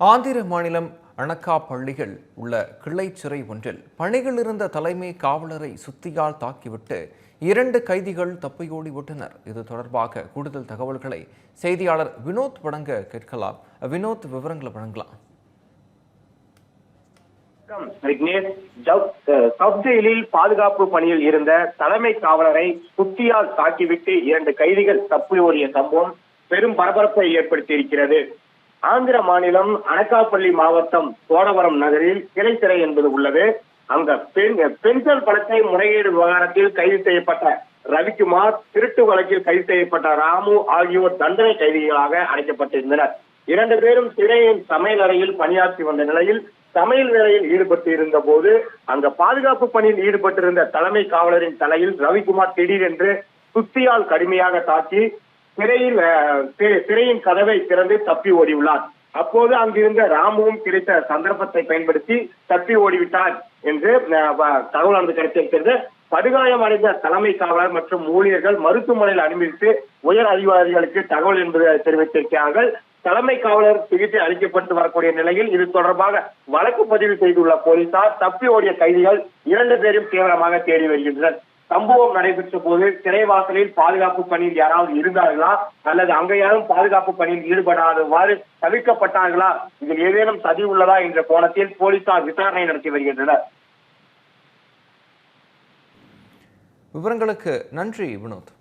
ஆந்திர மாநிலம் அனக்காப்பள்ளியில் உள்ள கிளை சிறை ஒன்றில் பணியில் இருந்த தலைமை காவலரை சுத்தியால் தாக்கிவிட்டு 2 கைதிகள் தப்பியோடி விட்டனர். இது தொடர்பாக கூடுதல் தகவல்களை செய்தியாளர் வினோத் வழங்க கேட்கலாம். வினோத், விவரங்களை வழங்கலாம். சப் ஜெயிலில் பாதுகாப்பு பணியில் இருந்த தலைமை காவலரை சுத்தியால் தாக்கிவிட்டு 2 கைதிகள் தப்பியோடிய சம்பவம் பெரும் பரபரப்பை ஏற்படுத்தியிருக்கிறது. ஆந்திர மாநிலம் அனக்காப்பள்ளி மாவட்டம் சோடவரம் நகரில் கிளை சிறை என்பது உள்ளது. அங்க பென்ஷன் பணத்தை முறைகேடு விவகாரத்தில் கைது செய்யப்பட்ட ரவிக்குமார், திருட்டு வழக்கில் கைது செய்யப்பட்ட ராமு ஆகியோர் தண்டனை கைதிகளாக அடைக்கப்பட்டிருந்தனர். 2 பேரும் சிறையின் சமையல் அறையில் பணியாற்றி வந்த நிலையில் சமையல் வேலையில் ஈடுபட்டு இருந்த போது அங்க பாதுகாப்பு பணியில் ஈடுபட்டிருந்த தலைமை காவலரின் தலையில் ரவிக்குமார் திடீரென்று சுத்தியால் கடுமையாக தாக்கி சிறையின் கதவை திறந்து தப்பி ஓடியுள்ளார். அப்போது அங்கிருந்த ராமுவும் கிடைத்த சந்தர்ப்பத்தை பயன்படுத்தி தப்பி ஓடிவிட்டார் என்று தகவலானது கிடைத்திருக்கிறது. படுகாயம் அடைந்த தலைமை காவலர் மற்றும் ஊழியர்கள் மருத்துவமனையில் அனுமதித்து உயர் அதிகாரிகளுக்கு தகவல் என்பதை தெரிவித்திருக்கிறார்கள். தலைமை காவலர் சிகிச்சை அளிக்கப்பட்டு வரக்கூடிய நிலையில் இது தொடர்பாக வழக்கு பதிவு செய்துள்ள போலீசார் தப்பி ஓடிய கைதிகள் 2 பேரும் தீவிரமாக தேடி வருகின்றனர். சம்பவம் நடைபெற்ற போது சிறைவாசலில் பாதுகாப்பு பணியில் யாராவது இருந்தார்களா அல்லது அங்க யாரும் பாதுகாப்பு பணியில் ஈடுபடாதவாறு தவிர்க்கப்பட்டார்களா, இதில் ஏதேனும் சதி உள்ளதா என்ற கோணத்தில் போலீசார் விசாரணை நடத்தி வருகின்றனர். விவரங்களுக்கு நன்றி வினோத்.